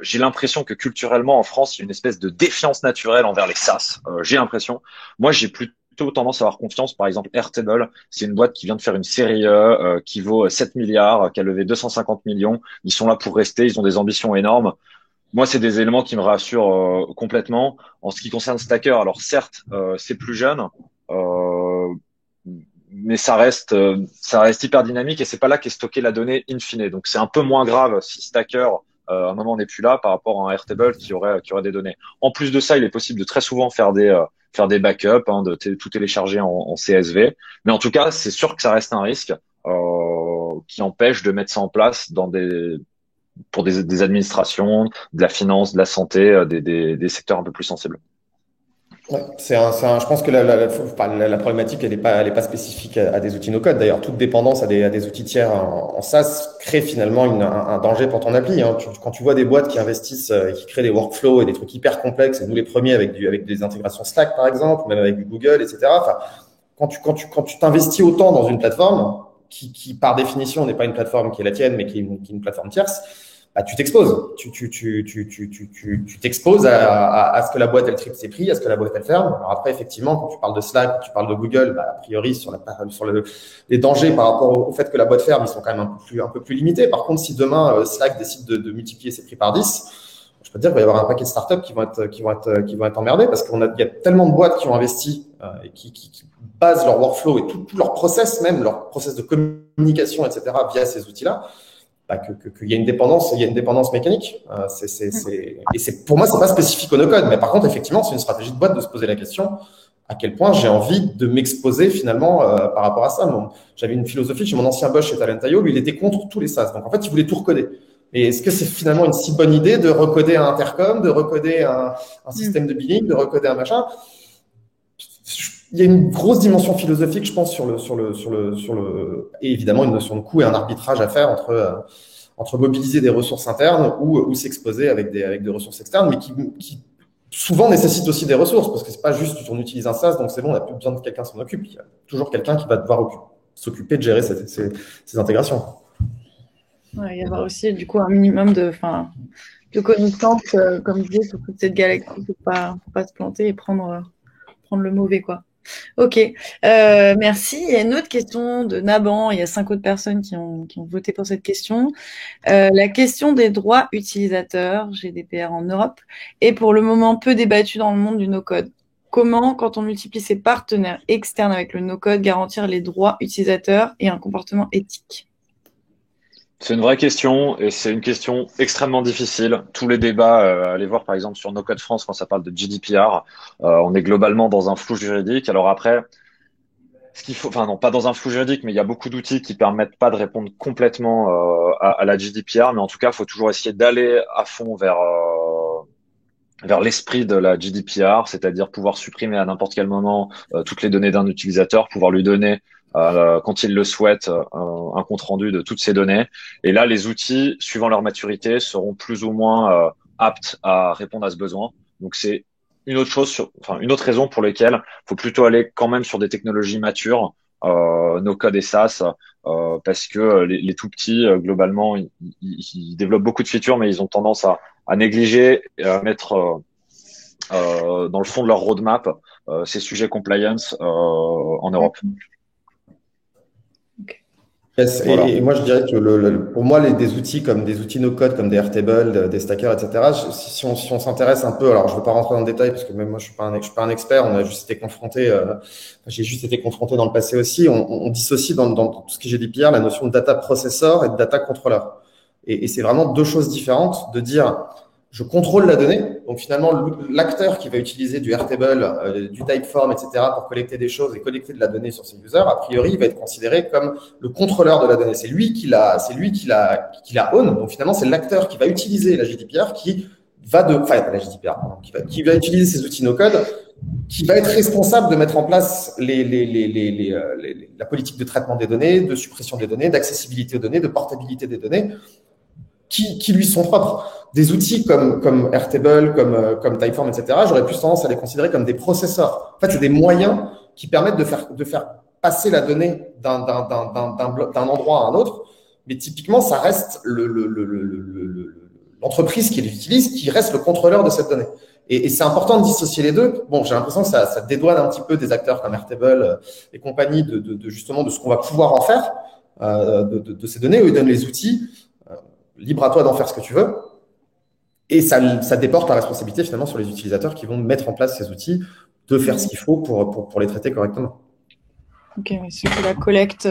j'ai l'impression que culturellement en France, il y a une espèce de défiance naturelle envers les SaaS. J'ai l'impression. Moi, j'ai plutôt tendance à avoir confiance. Par exemple, Airtable, c'est une boîte qui vient de faire une série E qui vaut 7 milliards, qui a levé 250 millions. Ils sont là pour rester, ils ont des ambitions énormes. Moi, c'est des éléments qui me rassurent complètement. En ce qui concerne Stacker, alors certes, c'est plus jeune. Euh, mais ça reste hyper dynamique et c'est pas là qu'est stockée la donnée in fine. Donc c'est un peu moins grave si Stacker à un moment n'est plus là par rapport à un Airtable qui aurait des données. En plus de ça, il est possible de très souvent faire des backups, hein, tout télécharger en CSV. Mais en tout cas, c'est sûr que ça reste un risque qui empêche de mettre ça en place pour des administrations, de la finance, de la santé, des secteurs un peu plus sensibles. Ouais, je pense que la problématique, elle est pas spécifique à des outils no-code. D'ailleurs, toute dépendance à des outils tiers en SaaS crée finalement un danger pour ton appli. Hein. Quand tu vois des boîtes qui investissent et qui créent des workflows et des trucs hyper complexes, et nous les premiers avec des intégrations Slack par exemple, ou même avec du Google, etc. Enfin, quand tu t'investis autant dans une plateforme qui par définition n'est pas une plateforme qui est la tienne, mais qui est une plateforme tierce, bah, tu t'exposes. Tu t'exposes à ce que la boîte elle triple ses prix, à ce que la boîte elle ferme. Alors après, effectivement, quand tu parles de Slack, quand tu parles de Google, bah, a priori sur les dangers par rapport au fait que la boîte ferme, ils sont quand même un peu plus limités. Par contre, si demain Slack décide de multiplier ses prix par 10, je peux te dire qu'il va y avoir un paquet de startups qui vont être emmerdés parce il y a tellement de boîtes qui ont investi et qui basent leur workflow et tout leur process, même leur process de communication, etc., via ces outils-là. Bah, qu'il y a une dépendance mécanique. Pour moi, c'est pas spécifique au no-code, mais par contre, effectivement, c'est une stratégie de boîte de se poser la question à quel point j'ai envie de m'exposer finalement par rapport à ça. J'avais une philosophie chez mon ancien boss chez Talent.io, lui, il était contre tous les SaaS. Donc en fait, il voulait tout recoder. Et est-ce que c'est finalement une si bonne idée de recoder un intercom, de recoder un système de billing, de recoder un machin? Il y a une grosse dimension philosophique, je pense, et évidemment une notion de coût et un arbitrage à faire entre mobiliser des ressources internes ou s'exposer avec des ressources externes, mais qui souvent nécessitent aussi des ressources, parce que c'est pas juste on utilise un SaaS, donc c'est bon, on n'a plus besoin de quelqu'un s'en occupe. Il y a toujours quelqu'un qui va devoir s'occuper de gérer ces intégrations. Ouais, il y avoir aussi du coup un minimum de connaissances, comme je disais, sur toute cette galaxie, faut pas se planter et prendre le mauvais, quoi. Ok, merci. Il y a une autre question de Naban. Il y a 5 autres personnes qui ont voté pour cette question. La question des droits utilisateurs GDPR en Europe est pour le moment peu débattue dans le monde du no-code. comment, quand on multiplie ses partenaires externes avec le no-code, garantir les droits utilisateurs et un comportement éthique? C'est une vraie question et c'est une question extrêmement difficile. Tous les débats, allez voir par exemple sur No Code France quand ça parle de GDPR, on est globalement dans un flou juridique. Alors après, ce qu'il faut, enfin non, pas dans un flou juridique, mais il y a beaucoup d'outils qui permettent pas de répondre complètement à la GDPR, mais en tout cas, il faut toujours essayer d'aller à fond vers l'esprit de la GDPR, c'est-à-dire pouvoir supprimer à n'importe quel moment toutes les données d'un utilisateur, pouvoir lui donner quand il le souhaite un compte rendu de toutes ces données. Et là, les outils, suivant leur maturité, seront plus ou moins aptes à répondre à ce besoin. Donc c'est une autre chose, une autre raison pour laquelle il faut plutôt aller quand même sur des technologies matures, no code et SaaS, parce que les tout petits, globalement, ils développent beaucoup de features, mais ils ont tendance à négliger et à mettre dans le fond de leur roadmap ces sujets compliance en Europe. Yes, Voilà. et moi, je dirais que pour moi, des outils comme des outils no-code, comme des Airtable, des Stacker, etc., si on s'intéresse un peu, alors je ne veux pas rentrer dans le détail parce que même moi, je suis pas un expert, on a juste été confronté, j'ai juste été confronté dans le passé aussi, on dissocie dans tout ce que j'ai dit Pierre, la notion de data processor et de data controller. Et c'est vraiment deux choses différentes de dire, je contrôle la donnée. Donc finalement, l'acteur qui va utiliser du Airtable, du Typeform, etc. pour collecter des choses et collecter de la donnée sur ses users, a priori, il va être considéré comme le contrôleur de la donnée. C'est lui qui la own. Donc finalement, c'est l'acteur qui va utiliser la GDPR qui va utiliser ces outils no-code, qui va être responsable de mettre en place la politique de traitement des données, de suppression des données, d'accessibilité aux données, de portabilité des données, qui lui sont propres. Des outils comme Airtable, comme Typeform, etc., j'aurais plus tendance à les considérer comme des processeurs. En fait, c'est des moyens qui permettent de faire passer la donnée d'un endroit à un autre. Mais typiquement, ça reste l'entreprise qui les utilise, qui reste le contrôleur de cette donnée. Et c'est important de dissocier les deux. Bon, j'ai l'impression que ça dédouane un petit peu des acteurs comme Airtable et compagnie justement de ce qu'on va pouvoir en faire de ces données, où ils donnent les outils. Libre à toi d'en faire ce que tu veux. Et ça déporte la responsabilité finalement sur les utilisateurs qui vont mettre en place ces outils, de faire ce qu'il faut pour les traiter correctement. Ok, c'est que la collecte.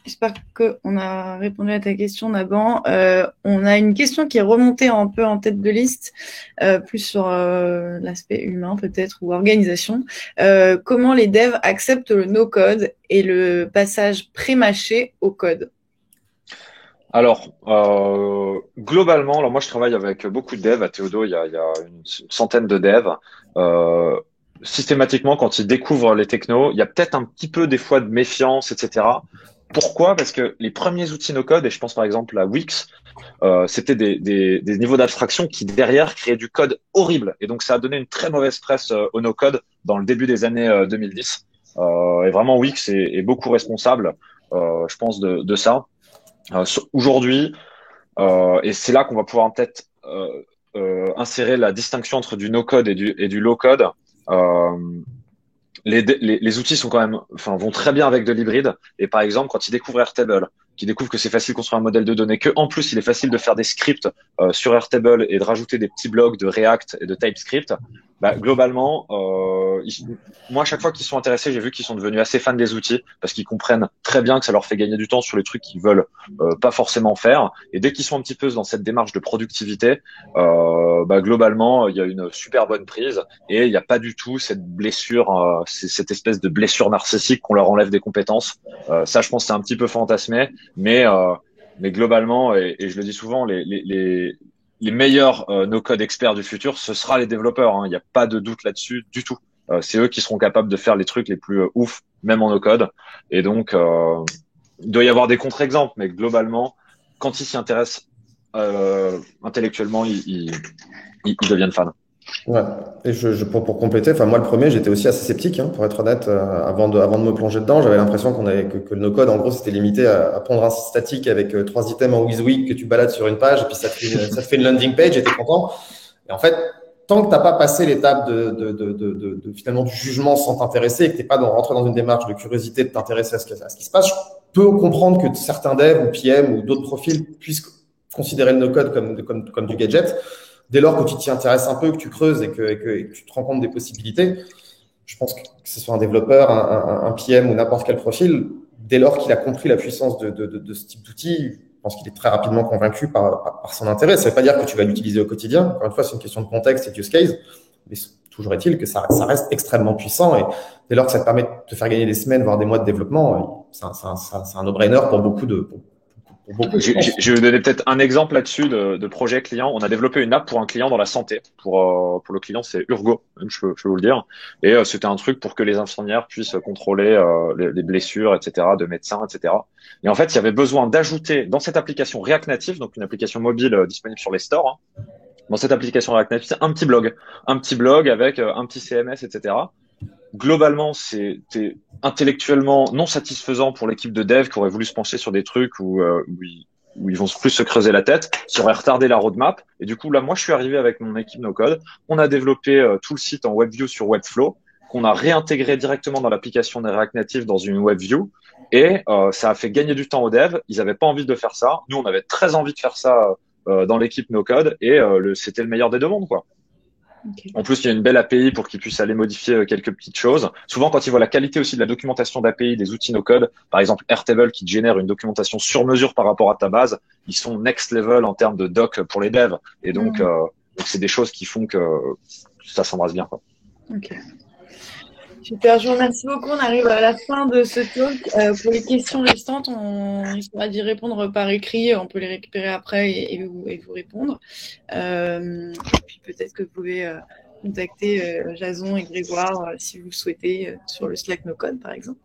J'espère qu'on a répondu à ta question, Naban. On a une question qui est remontée un peu en tête de liste, plus sur l'aspect humain peut-être ou organisation. Comment les devs acceptent le no-code et le passage pré-mâché au code? Alors, globalement, alors moi je travaille avec beaucoup de devs. À Théodo, il y a une centaine de devs. Systématiquement, quand ils découvrent les technos, il y a peut-être un petit peu des fois de méfiance, etc. Pourquoi? Parce que les premiers outils no-code, et je pense par exemple à Wix, c'était des niveaux d'abstraction qui derrière créaient du code horrible. Et donc ça a donné une très mauvaise presse au no-code dans le début des années 2010. Et vraiment Wix est beaucoup responsable, je pense, de ça. Aujourd'hui, et c'est là qu'on va pouvoir peut-être insérer la distinction entre du no-code et du low-code. Les outils sont quand même, vont très bien avec de l'hybride. Et par exemple, quand ils découvrent Airtable, qu'ils découvrent que c'est facile de construire un modèle de données, que en plus il est facile de faire des scripts sur Airtable et de rajouter des petits blocs de React et de TypeScript, globalement, moi, à chaque fois qu'ils sont intéressés, j'ai vu qu'ils sont devenus assez fans des outils parce qu'ils comprennent très bien que ça leur fait gagner du temps sur les trucs qu'ils veulent pas forcément faire. Et dès qu'ils sont un petit peu dans cette démarche de productivité, globalement, il y a une super bonne prise et il n'y a pas du tout cette blessure, cette espèce de blessure narcissique qu'on leur enlève des compétences. Ça, je pense, c'est un petit peu fantasmé, mais globalement, et je le dis souvent, les meilleurs no-code experts du futur, ce sera les développeurs. Il n'y a pas de doute là-dessus du tout. C'est eux qui seront capables de faire les trucs les plus ouf, même en no-code. Et donc, il doit y avoir des contre-exemples, mais globalement, quand ils s'y intéressent intellectuellement, ils deviennent fans. Ouais. Et pour compléter, moi le premier, j'étais aussi assez sceptique, pour être honnête, avant de me plonger dedans. J'avais l'impression que le no-code, en gros, c'était limité à prendre un site statique avec 3 items en WYSIWYG que tu balades sur une page et puis ça te fait une landing page et t'es content. Et en fait, tant que t'as pas passé l'étape finalement du jugement sans t'intéresser et que t'es pas rentré dans une démarche de curiosité de t'intéresser à ce qui se passe, je peux comprendre que certains devs ou PM ou d'autres profils puissent considérer le no-code comme du gadget. dès lors que tu t'y intéresses un peu, que tu creuses et que tu te rends compte des possibilités, je pense que ce soit un développeur, un PM ou n'importe quel profil, dès lors qu'il a compris la puissance de ce type d'outil, je pense qu'il est très rapidement convaincu par son intérêt. Ça ne veut pas dire que tu vas l'utiliser au quotidien. Encore une fois, c'est une question de contexte et de use case. Mais toujours est-il que ça reste extrêmement puissant. Et dès lors que ça te permet de te faire gagner des semaines, voire des mois de développement, c'est un no-brainer pour beaucoup de Je vais vous donner peut-être un exemple là-dessus de projet client. On a développé une app pour un client dans la santé. Pour le client, c'est Urgo, je peux vous le dire. Et c'était un truc pour que les infirmières puissent contrôler les blessures, etc., de médecins, etc. Et en fait, il y avait besoin d'ajouter dans cette application React Native, donc une application mobile disponible sur les stores, hein, dans cette application React Native, c'est un petit blog avec un petit CMS, etc. Globalement, c'était intellectuellement non satisfaisant pour l'équipe de dev qui aurait voulu se pencher sur des trucs où ils vont plus se creuser la tête, qui aurait retardé la roadmap. Et du coup, là, moi, je suis arrivé avec mon équipe no code. On a développé tout le site en WebView sur Webflow, qu'on a réintégré directement dans l'application de React Native dans une WebView. Et ça a fait gagner du temps aux devs. Ils n'avaient pas envie de faire ça. Nous, on avait très envie de faire ça dans l'équipe no code. Et c'était le meilleur des deux mondes, quoi. Okay. En plus, il y a une belle API pour qu'ils puissent aller modifier quelques petites choses. Souvent, quand ils voient la qualité aussi de la documentation d'API des outils no-code, par exemple Airtable qui te génère une documentation sur mesure par rapport à ta base, ils sont next level en termes de doc pour les devs. Et donc, c'est des choses qui font que ça s'embrasse bien, quoi. Ok. Super, je vous remercie beaucoup. On arrive à la fin de ce talk. Pour les questions restantes, on essaiera d'y répondre par écrit. On peut les récupérer après et vous répondre. Puis peut-être que vous pouvez contacter Jason et Grégoire si vous le souhaitez sur le Slack No Code, par exemple.